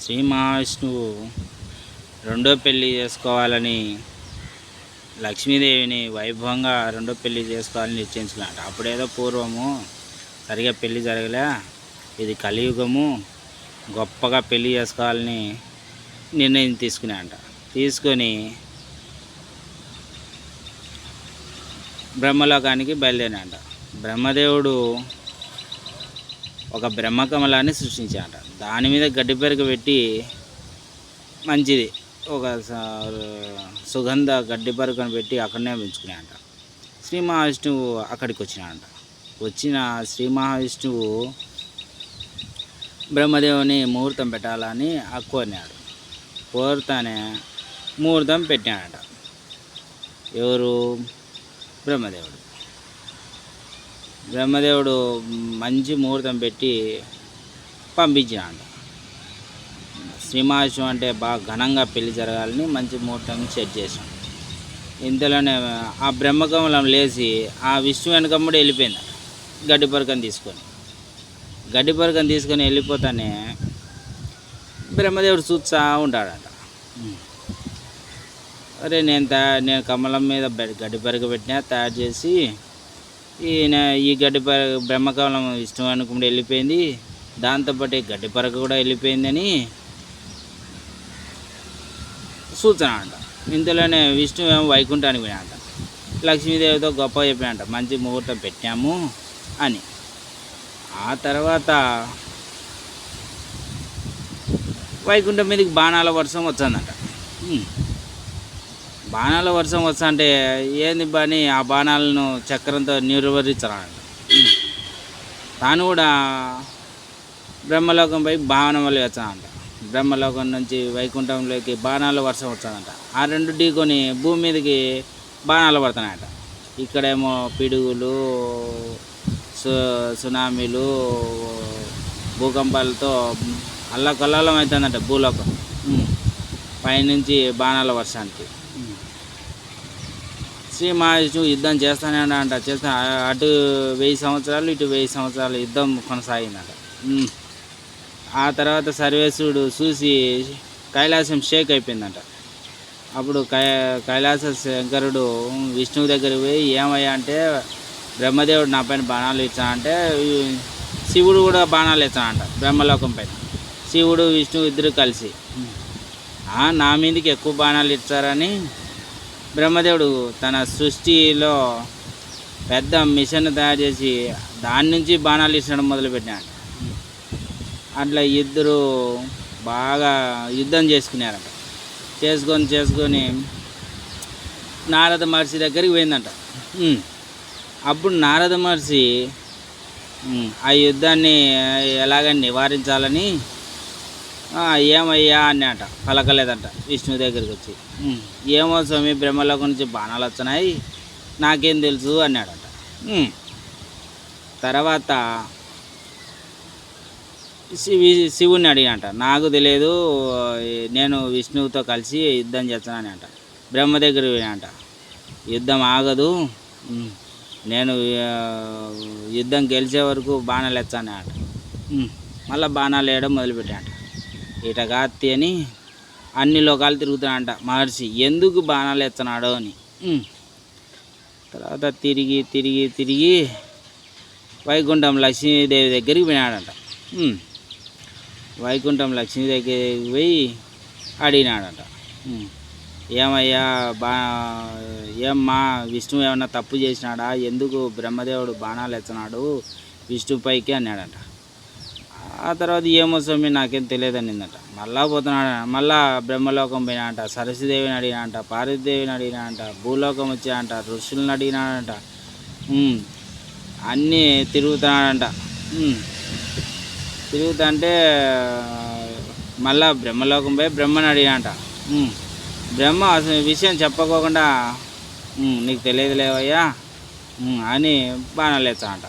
శ్రీ మహావిష్ణువు రెండో పెళ్ళి చేసుకోవాలని లక్ష్మీదేవిని వైభవంగా రెండో పెళ్ళి చేసుకోవాలని నిశ్చయించుకున్నాడు. అప్పుడేదో పూర్వము సరిగా పెళ్ళి జరగలే, ఇది కలియుగము, గొప్పగా పెళ్ళి చేసుకోవాలని నిర్ణయం తీసుకున్నాడంట. తీసుకొని బ్రహ్మలోకానికి బయలుదేరాడంట. బ్రహ్మదేవుడు ఒక బ్రహ్మకమలాన్ని సృష్టించాడంట. దాని మీద గడ్డి పెరుగు పెట్టి మంచిది ఒక సుగంధ గడ్డి పరుకను పెట్టి అక్కడనే పెంచుకున్నాడంట. శ్రీ మహావిష్ణువు అక్కడికి వచ్చినాడంట. వచ్చిన శ్రీ మహావిష్ణువు బ్రహ్మదేవుని ముహూర్తం పెట్టాలని కోరినాడు. కోరుతానే ముహూర్తం పెట్టినాడంట. ఎవరు? బ్రహ్మదేవుడు మంచి ముహూర్తం పెట్టి పంపించినాడు. శ్రీ మహావిష్ణువు అంటే బాగా ఘనంగా పెళ్లి జరగాలని మంచి ముహూర్తం సెట్ చేశాం. ఇంతలోనే ఆ బ్రహ్మకమలం లేచి ఆ విష్ణు వెనకమ్మడి వెళ్ళిపోయింది. గడ్డి పరకం తీసుకొని వెళ్ళిపోతానే బ్రహ్మదేవుడు చూస్తా ఉంటాడంట. అరే నేను కమలం మీద గడ్డి పరక పెట్టినా తయారు చేసి ఈ గడ్డి పరక బ్రహ్మకమలం విష్ణు వెనకమ్మడి వెళ్ళిపోయింది, దాంతోపాటు గడ్డి పరక కూడా వెళ్ళిపోయిందని సూచన అంట. ఇంతలోనే విష్ణు ఏమో వైకుంఠానికి పోయినాడంట. లక్ష్మీదేవితో గొప్ప చెప్పినాడంట, మంచి ముహూర్తం పెట్టాము అని. ఆ తర్వాత వైకుంఠం మీదకి బాణాల వర్షం వచ్చిందంట. బాణాల వర్షం వస్తుంటే ఏంది బాని ఆ బాణాలను చక్రంతో నిర్వహించాలంట. తాను కూడా బ్రహ్మలోకంపై బాణం వల్ల వచ్చానంట. బ్రహ్మలోకం నుంచి వైకుంఠంలోకి బాణాల వర్షం వచ్చాదంట. ఆ రెండు ఢీకొని భూమి మీదకి బాణాలు పడుతున్నాయట. ఇక్కడేమో పిడుగులు, సునామీలు, భూకంపాలతో అల్లకల్లోలం అవుతుందంట భూలోకం. పైనుంచి బాణాల వర్షానికి శ్రీ మహావిష్ణువు యుద్ధం చేస్తానే అంట. అటు 1000 సంవత్సరాలు, ఇటు 1000 సంవత్సరాలు యుద్ధం కొనసాగిందంట. ఆ తర్వాత సర్వేశ్వరుడు చూసి కైలాసం షేక్ అయిపోయిందంట. అప్పుడు కైలాస శంకరుడు విష్ణువు దగ్గరికి పోయి ఏమయ్యా అంటే, బ్రహ్మదేవుడు నా పైన బాణాలు ఇచ్చానంటే శివుడు కూడా బాణాలు ఇచ్చానంట బ్రహ్మలోకం పైన. శివుడు విష్ణువు ఇద్దరు కలిసి నా మీదకి ఎక్కువ బాణాలు ఇచ్చారని బ్రహ్మదేవుడు తన సృష్టిలో పెద్ద మిషన్ తయారు చేసి దాని నుంచి బాణాలు ఇచ్చడం మొదలుపెట్టినాడు. అట్లా ఇద్దరు బాగా యుద్ధం చేసుకున్నారంట. చేసుకొని నారద మహర్షి దగ్గరికి పోయిందంట. అప్పుడు నారద మహర్షి ఆ యుద్ధాన్ని ఎలాగని నివారించాలని ఏమయ్యా అన్నట. పలకలేదంట విష్ణు దగ్గరికి వచ్చి. ఏమో స్వామి, బ్రహ్మలోకం నుంచి బాణాలు వచ్చినాయి, నాకేం తెలుసు అన్నాడంట. తర్వాత శివుణ్ణి అడిగినట, నాకు తెలియదు, నేను విష్ణువుతో కలిసి యుద్ధం చేస్తానని అంట. బ్రహ్మ దగ్గర పోయినంట, యుద్ధం ఆగదు, నేను యుద్ధం గెలిచే వరకు బాణాలు ఎత్తానే అంట. మళ్ళీ బాణాలు వేయడం మొదలుపెట్టాడంట. ఇటగాత్తి అని అన్ని లోకాలు తిరుగుతాడంట మహర్షి, ఎందుకు బాణాలు ఎత్తనాడో అని. తర్వాత తిరిగి వైకుంఠం లక్ష్మీదేవి దగ్గరికి పోయినాడంట. వైకుంఠం లక్ష్మీ దగ్గరికి పోయి అడిగినాడంట, ఏమయ్యా ఏమ్మా విష్ణువు ఏమన్నా తప్పు చేసినాడా, ఎందుకు బ్రహ్మదేవుడు బాణాలు ఎత్తనాడు విష్ణుపైకి అన్నాడంట. ఆ తర్వాత ఏమో స్వామి నాకేం తెలియదని అనిందంట. మళ్ళా పోతున్నాడు, మళ్ళా బ్రహ్మలోకం పోయినాడంట. సరస్వతిదేవిని అడిగినాడంట, పార్వతీదేవిని అడిగినాడంట, భూలోకం వచ్చాడంట, ఋషులను అడిగినాడంట. అన్నీ తిరుగుతున్నాడంట. తిరుగుతుంటే మళ్ళా బ్రహ్మలోకం పోయి బ్రహ్మని అడిగాడంట. బ్రహ్మ అసలు విషయం చెప్పకోకుండా నీకు తెలియదు లేవయ్యా అని బాణాలు వేస్తాడంట.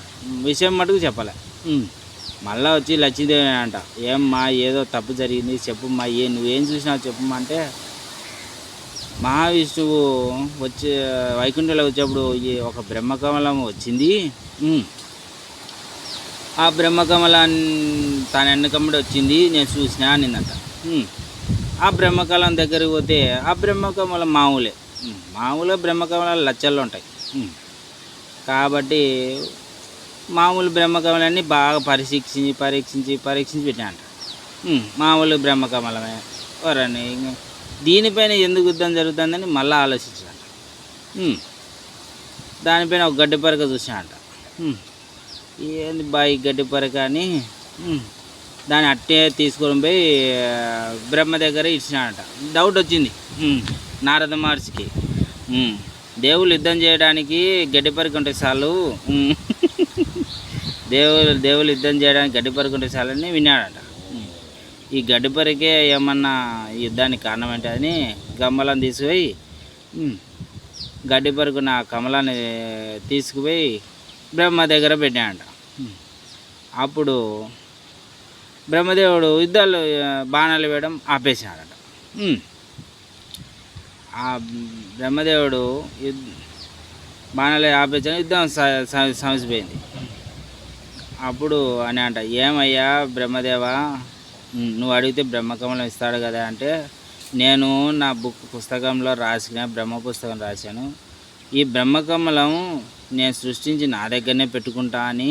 విషయం మటుకు చెప్పలే. మళ్ళీ వచ్చి లక్ష్మీదేవి అంట, ఏమ్మా ఏదో తప్పు జరిగింది చెప్పుమ్మా, నువ్వేం చూసినావు చెప్పుమ్మా అంటే, మహావిష్ణువు వచ్చి వైకుంఠంలో వచ్చేప్పుడు ఒక బ్రహ్మకమలం వచ్చింది, ఆ బ్రహ్మకమలాన్ని తన ఎన్నుకమ్మడి వచ్చింది, నేను చూసినా అనిందంట. ఉమ్. ఆ బ్రహ్మకమలం దగ్గరికి పోతే ఆ బ్రహ్మకమలం మామూలే. మామూలుగా బ్రహ్మకమలాలు లచ్చల్లో ఉంటాయి. ఉమ్. కాబట్టి మామూలు బ్రహ్మకమలాన్ని బాగా పరీక్షించి పెట్టానంట. మామూలు బ్రహ్మకమలమే వరని దీనిపైన ఎందుకు యుద్ధం జరుగుతుందని మళ్ళీ ఆలోచించాను. దానిపైన ఒక గడ్డి పరక చూసానంట. ఏంది బాయి గడ్డి పరక అని దాన్ని అట్టే తీసుకొని పోయి బ్రహ్మ దగ్గర ఇచ్చినాడట. డౌట్ వచ్చింది నారద మహర్షికి. దేవుళ్ళు యుద్ధం చేయడానికి గడ్డి పరక ఉంటే చాలు, దేవుళ్ళు యుద్ధం చేయడానికి గడ్డి పరక ఉంటే చాలని విన్నాడట. ఈ గడ్డి పరకే ఏమన్నా యుద్ధానికి కారణం ఏంటి అని గమ్మలను తీసుకుపోయి గడ్డి పరకున్న కమలాన్ని తీసుకుపోయి బ్రహ్మ దగ్గర పెట్టాడంట. అప్పుడు బ్రహ్మదేవుడు యుద్ధాలు బాణాలు వేయడం ఆపేసాడట. ఆ బ్రహ్మదేవుడు బాణాలు ఆపేసాడు, యుద్ధం సమసిపోయింది. అప్పుడు అని అంట, ఏమయ్యా బ్రహ్మదేవా, నువ్వు అడిగితే బ్రహ్మకమలం ఇస్తాడు కదా అంటే, నేను నా పుస్తకంలో బ్రహ్మ పుస్తకం రాశాను. ఈ బ్రహ్మకమలం నేను సృష్టించి నా దగ్గరనే పెట్టుకుంటా అని,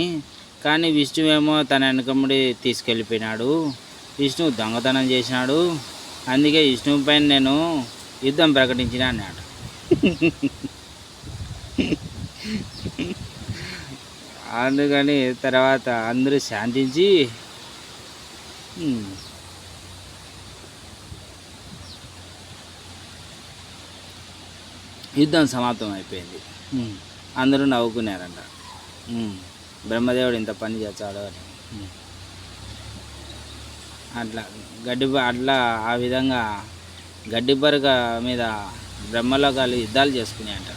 కానీ విష్ణువేమో తన వెనకముడి తీసుకెళ్ళిపోయినాడు. విష్ణువు దొంగతనం చేసినాడు. అందుకే విష్ణువు పైన నేను యుద్ధం ప్రకటించిన అన్నాడు. అందుకని తర్వాత అందరూ శాంతించి యుద్ధం సమాప్తం అయిపోయింది. అందరూ నవ్వుకున్నారంట, బ్రహ్మదేవుడు ఇంత పని చేస్తాడు అని. అట్లా ఆ విధంగా గడ్డి పరక మీద బ్రహ్మలోకాలు యుద్ధాలు చేసుకున్నాయంట.